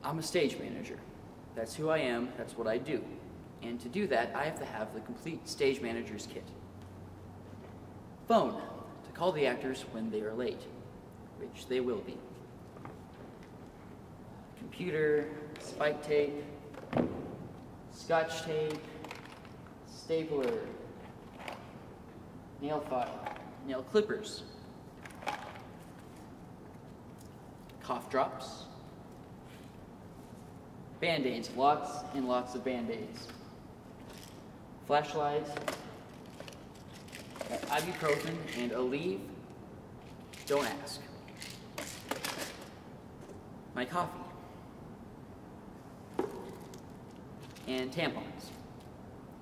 I'm a stage manager. That's who I am, that's what I do. And to do that, I have to have the complete stage manager's kit. Phone, to call the actors when they are late, which they will be. Computer, spike tape, scotch tape, stapler, nail file, nail clippers, cough drops, Band-Aids, lots and lots of Band-Aids, flashlights, ibuprofen, and Aleve, don't ask. My coffee, and tampons,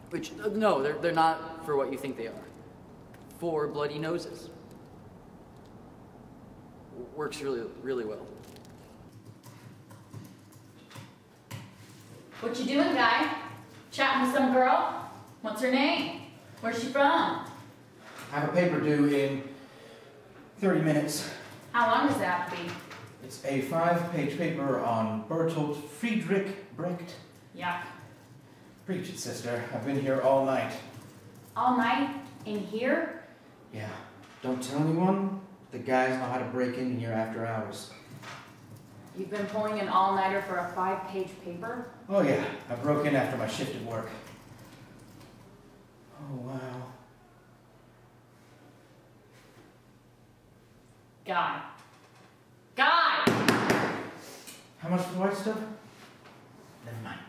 which, no, they're not for what you think they are. For bloody noses. Works really, really well. What you doing, guy? Chatting with some girl? What's her name? Where's she from? I have a paper due in 30 minutes. How long does that have to be? It's a 5-page paper on Bertolt Friedrich Brecht. Yuck. Preach it, sister. I've been here all night. All night? In here? Yeah. Don't tell anyone. The guys know how to break in here after hours. You've been pulling an all-nighter for a 5-page paper? Oh yeah. I broke in after my shift at work. Oh, wow. Guy. Guy! How much for the white stuff? Never mind.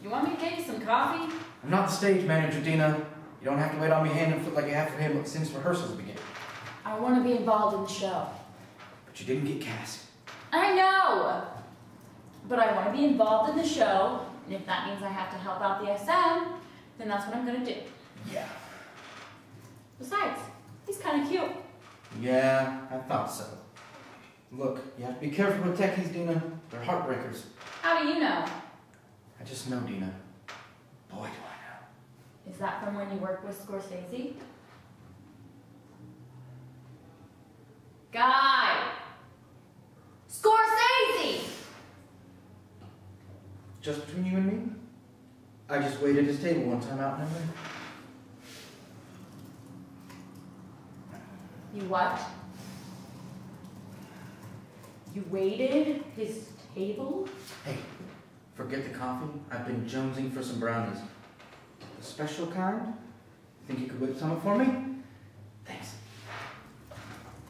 You want me to get you some coffee? I'm not the stage manager, Dina. You don't have to wait on me hand and foot like you have for him since rehearsals begin. I want to be involved in the show. But you didn't get cast. I know! But I want to be involved in the show, and if that means I have to help out the SM, then that's what I'm going to do. Yeah. Besides, he's kind of cute. Yeah, I thought so. Look, you have to be careful with techies, Dina. They're heartbreakers. How do you know? I just know, Dina. Boy, do I know. Is that from when you worked with Scorsese? Guy! Scorsese! Just between you and me? I just waited his table one time out in LA. You what? You waited his table? Hey, forget the coffee. I've been jonesing for some brownies. The special kind? Think you could whip some up for me? Thanks.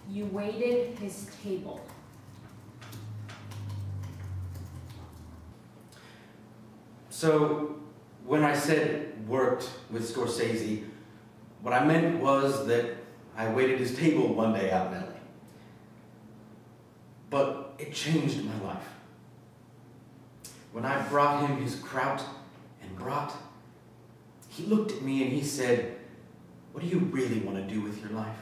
You waited his table. So, when I said worked with Scorsese, what I meant was that I waited his table one day out in LA. But it changed my life. When I brought him his kraut and brat, he looked at me and he said, "What do you really want to do with your life?"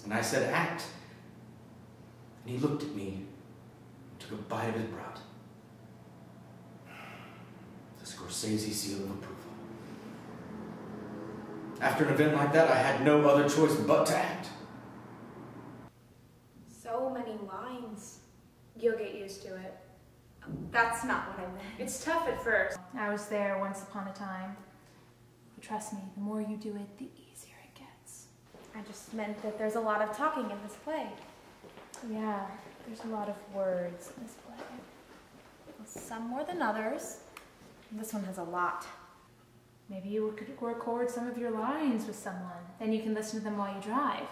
And I said, "Act." And he looked at me, took a bite of his brat. The Scorsese seal of approval. After an event like that, I had no other choice but to act. So many lines. You'll get used to it. That's not what I meant. It's tough at first. I was there once upon a time. But trust me, the more you do it, the easier it gets. I just meant that there's a lot of talking in this play. Yeah, there's a lot of words in this play. Some more than others. This one has a lot. Maybe you could record some of your lines with someone. Then you can listen to them while you drive.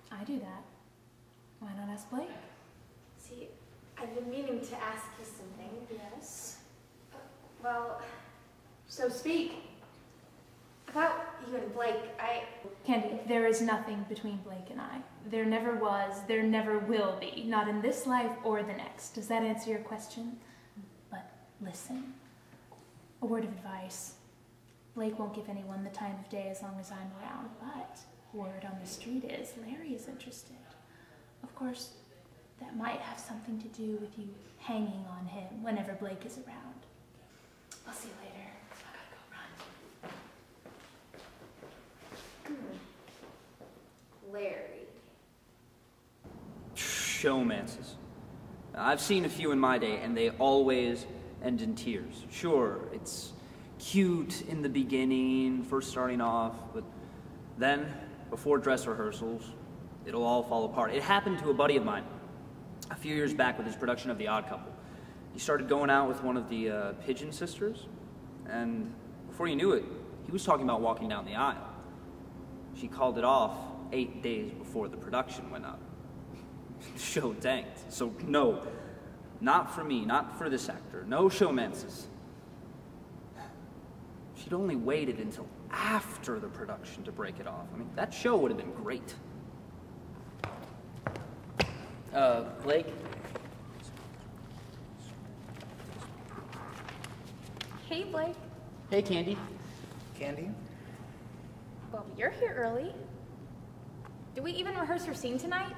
I do that. Why not ask Blake? See, I've been meaning to ask you something. Yes? Well, so speak. About you and Blake, Candy, there is nothing between Blake and I. There never was, there never will be. Not in this life or the next. Does that answer your question? But listen. A word of advice. Blake won't give anyone the time of day as long as I'm around, but word on the street is Larry is interested. Of course, that might have something to do with you hanging on him whenever Blake is around. I'll see you later. I gotta go run. Larry. Showmances. I've seen a few in my day, and they always end in tears. Sure, it's cute in the beginning, first starting off, but then, before dress rehearsals, it'll all fall apart. It happened to a buddy of mine a few years back with his production of The Odd Couple. He started going out with one of the Pigeon sisters, and before you knew it, he was talking about walking down the aisle. She called it off 8 days before the production went up. The show tanked. So no, not for me, not for this actor. No showmances. She'd only waited until after the production to break it off. I mean, that show would have been great. Blake? Hey, Blake. Hey, Candy. Candy? Well, you're here early. Did we even rehearse your scene tonight?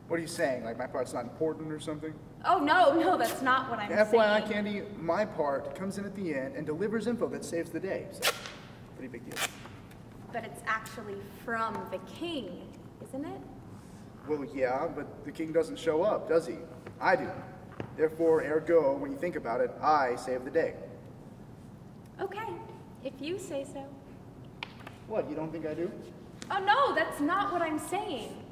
What are you saying? Like my part's not important or something? Oh, no, that's not what I'm FYI, saying. Candy, my part comes in at the end and delivers info that saves the day. So, pretty big deal. But it's actually from the king, isn't it? Well, yeah, but the king doesn't show up, does he? I do. Therefore, ergo, when you think about it, I save the day. Okay, if you say so. What, you don't think I do? Oh, no, that's not what I'm saying.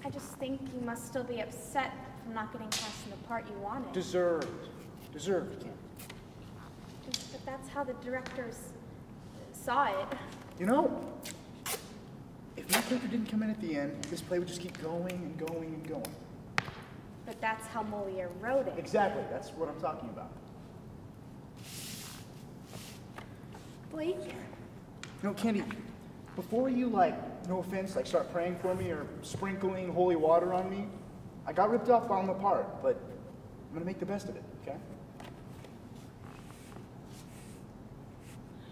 I just think you must still be upset from not getting cast in the part you wanted. Deserved. Deserved, Candy. But that's how the directors saw it. You know, if my character didn't come in at the end, this play would just keep going and going and going. But that's how Moliere wrote it. Exactly, that's what I'm talking about. Blake? No, Candy, before you, no offense, start praying for me or sprinkling holy water on me, I got ripped off on the part, but I'm gonna make the best of it, okay?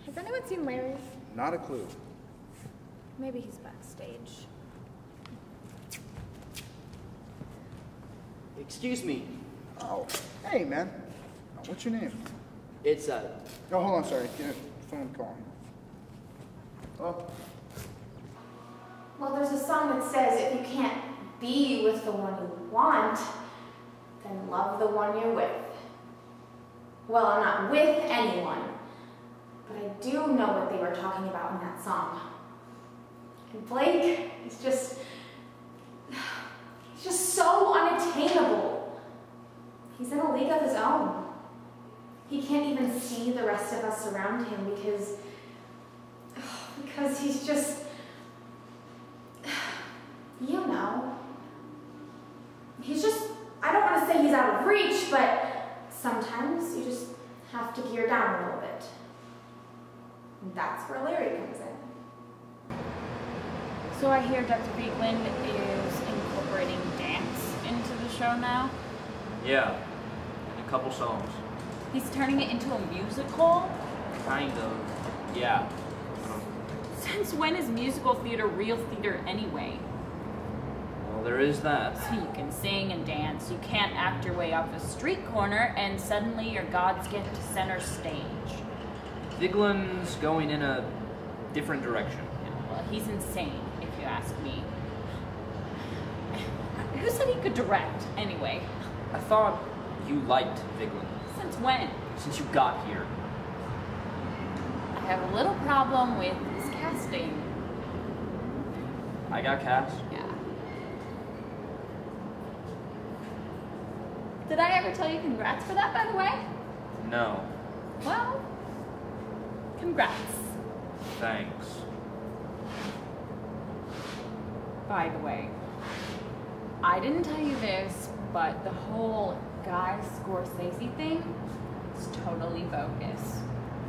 Has anyone seen Larry? Not a clue. Maybe he's backstage. Excuse me. Oh, hey, man. Oh, what's your name? It's, Oh, hold on, sorry. Get a phone call here. Oh, Well, there's a song that says if you can't be with the one you want, then love the one you're with. Well, I'm not with anyone, but I do know what they were talking about in that song. And Blake is just so unattainable. He's in a league of his own. He can't even see the rest of us around him because he's just, he's just, I don't want to say he's out of reach, but sometimes you just have to gear down a little bit. And that's where Larry comes in. So I hear Dr. Beekland is incorporating dance into the show now. Yeah, and a couple songs. He's turning it into a musical? Kind of, yeah. Since when is musical theater real theater anyway? Well, there is that. So you can sing and dance, you can't act your way off a street corner, and suddenly you're God's gift to center stage. Viglin's going in a different direction. Well, he's insane, if you ask me. Who said he could direct, anyway? I thought you liked Viglin. Since when? Since you got here. I have a little problem with his casting. I got cast. Yeah. Did I ever tell you congrats for that, by the way? No. Well, congrats. Thanks. By the way, I didn't tell you this, but the whole Guy Scorsese thing is totally bogus.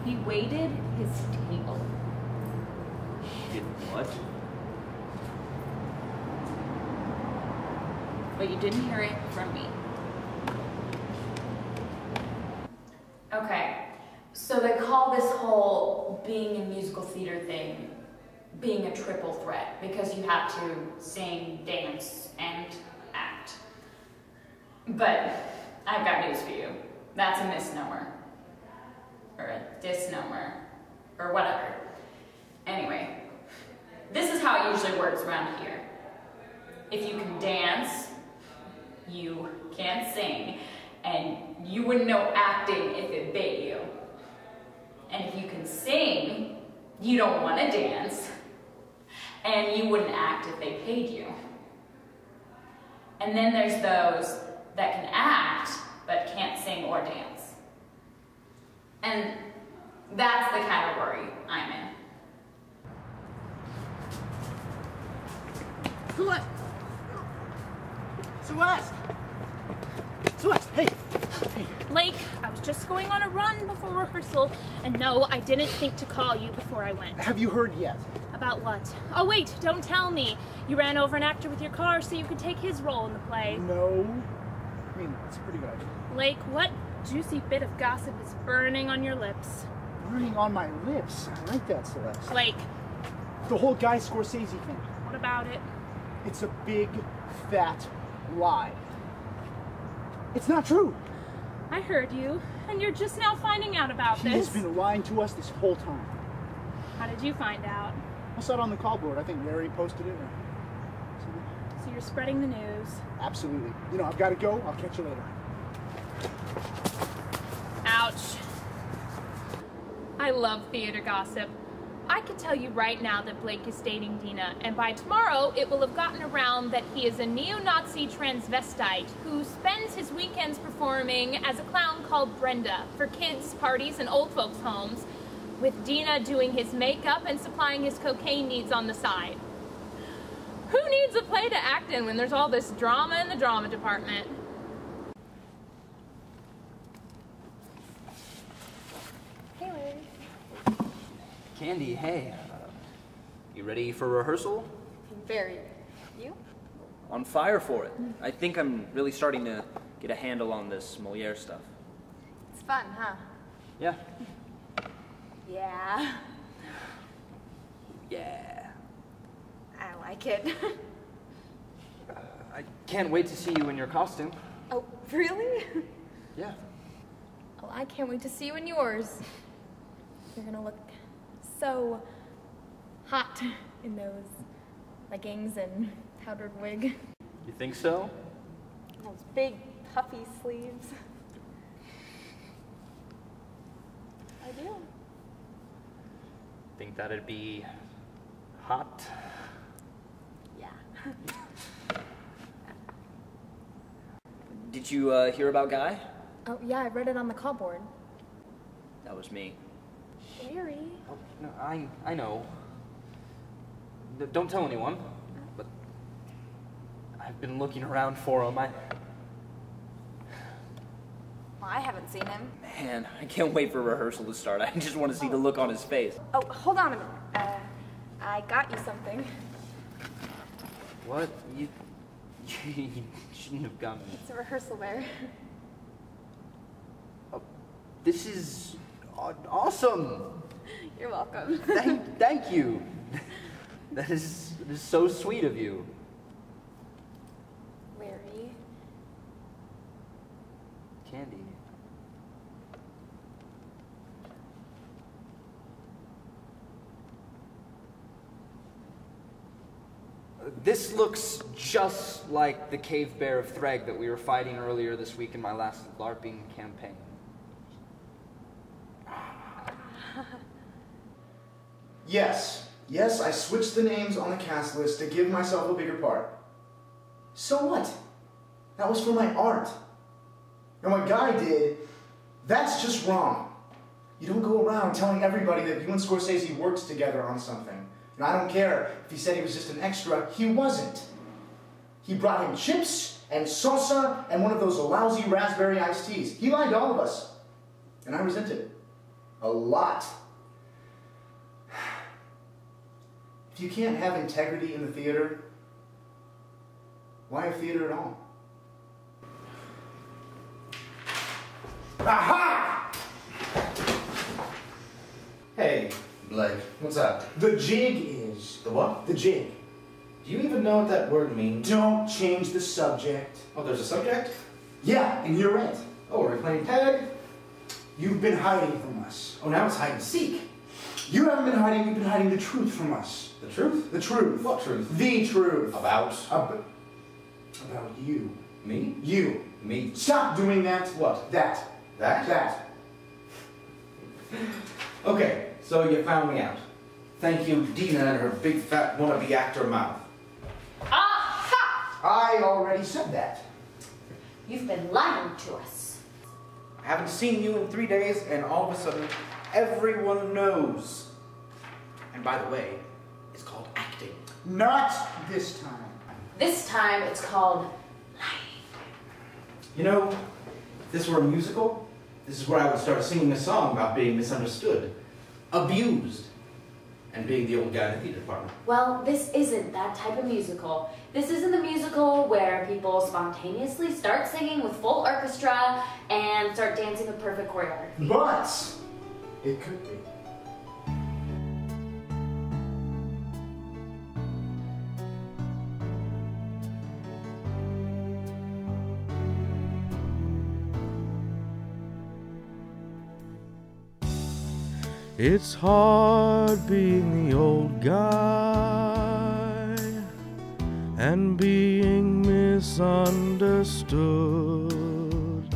He waited his table. Did what? But you didn't hear it from me. Okay, so they call this whole being in musical theater thing being a triple threat because you have to sing, dance, and act. But I've got news for you. That's a misnomer. Or a disnomer. Or whatever. Anyway, this is how it usually works around here. If you can dance, you can't sing, and you wouldn't know acting if it bit you. And if you can sing, you don't want to dance, and you wouldn't act if they paid you. And then there's those that can act, but can't sing or dance. And that's the category I'm in. Celeste! Celeste! Celeste, hey! Hey. Blake, I was just going on a run before rehearsal, and no, I didn't think to call you before I went. Have you heard yet? About what? Oh wait, don't tell me. You ran over an actor with your car so you could take his role in the play. No. I mean, it's a pretty good idea. Blake, what juicy bit of gossip is burning on your lips? Burning on my lips. I like that, Celeste. Blake, The whole Guy Scorsese thing. what about it? It's a big, fat lie. It's not true. I heard you, and you're just now finding out about He this. has been lying to us this whole time. How did you find out? I saw it on the call board. I think Larry posted it. So you're spreading the news. Absolutely. You know, I've got to go. I'll catch you later. Ouch. I love theater gossip. I can tell you right now that Blake is dating Dina, and by tomorrow it will have gotten around that he is a neo-Nazi transvestite who spends his weekends performing as a clown called Brenda for kids' parties and old folks' homes, with Dina doing his makeup and supplying his cocaine needs on the side. Who needs a play to act in when there's all this drama in the drama department? Hey, Larry. Candy, hey. You ready for rehearsal? Very. You? On fire for it. I think I'm really starting to get a handle on this Moliere stuff. It's fun, huh? Yeah. Yeah. Yeah. I like it. I can't wait to see you in your costume. Oh, really? Yeah. Well, I can't wait to see you in yours. You're gonna look so hot in those leggings and powdered wig. You think so? Those big puffy sleeves. I do. Think that'd be hot? Yeah. Did you hear about Guy? Oh, yeah, I read it on the call board. That was me. Larry. Oh, no, I know. Don't tell anyone, but I've been looking around for him. Well, I haven't seen him. Man, I can't wait for rehearsal to start. I just want to see the look on his face. Oh, hold on a minute. I got you something. What? You shouldn't have gotten me. It's a rehearsal wear. Oh, this is awesome. You're welcome. Thank you. That is so sweet of you. Larry. Candy. This looks just like the cave bear of Threg that we were fighting earlier this week in my last LARPing campaign. Yes, I switched the names on the cast list to give myself a bigger part. So what? That was for my art. And what Guy did, that's just wrong. You don't go around telling everybody that you and Scorsese worked together on something. And I don't care if he said he was just an extra, he wasn't. He brought him chips and salsa and one of those lousy raspberry iced teas. He lied to all of us. And I resent it. A lot. If you can't have integrity in the theater, why have theater at all? Aha! Hey, Blake, what's up? The jig is... The what? The jig. Do you even know what that word means? Don't change the subject. Oh, there's a subject? Yeah, and you're it. Oh, we're playing tag? You've been hiding from us. Oh, now it's hide and seek. You haven't been hiding, you've been hiding the truth from us. The truth? The truth. What truth? The truth. About? About you. Me? You. Me. Stop doing that. What? That. That? That. Okay, so you found me out. Thank you, Dina and her big fat wannabe actor mouth. Aha! I already said that. You've been lying to us. I haven't seen you in 3 days, and all of a sudden, everyone knows. And by the way, it's called acting. Not this time. This time it's called lying. You know, if this were a musical, this is where I would start singing a song about being misunderstood, abused, and being the old guy in the theater department. Well, this isn't that type of musical. This isn't the musical where people spontaneously start singing with full orchestra and start dancing with perfect choreography. But it could be. It's hard being the old guy and being misunderstood.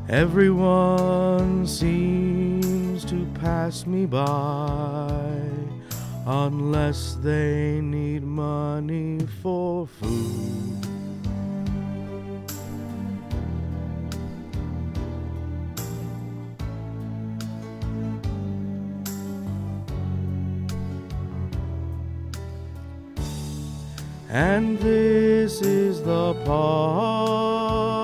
Everyone seems to pass me by unless they need money for food. And this is the part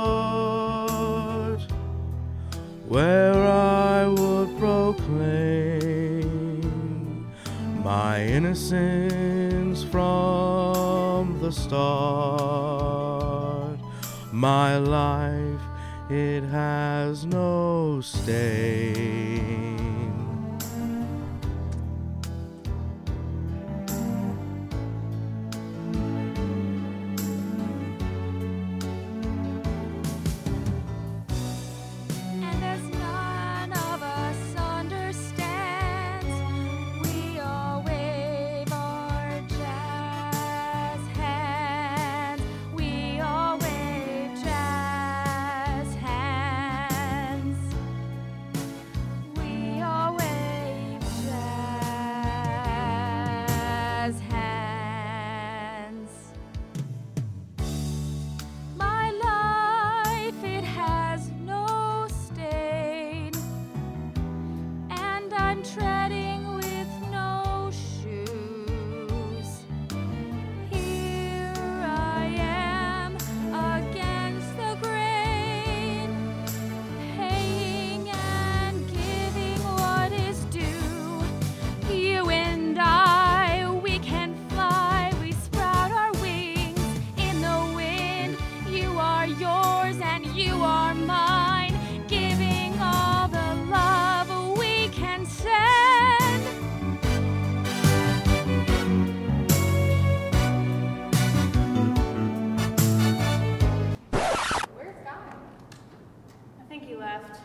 where I would proclaim my innocence from the start. My life, it has no stain. I think he left.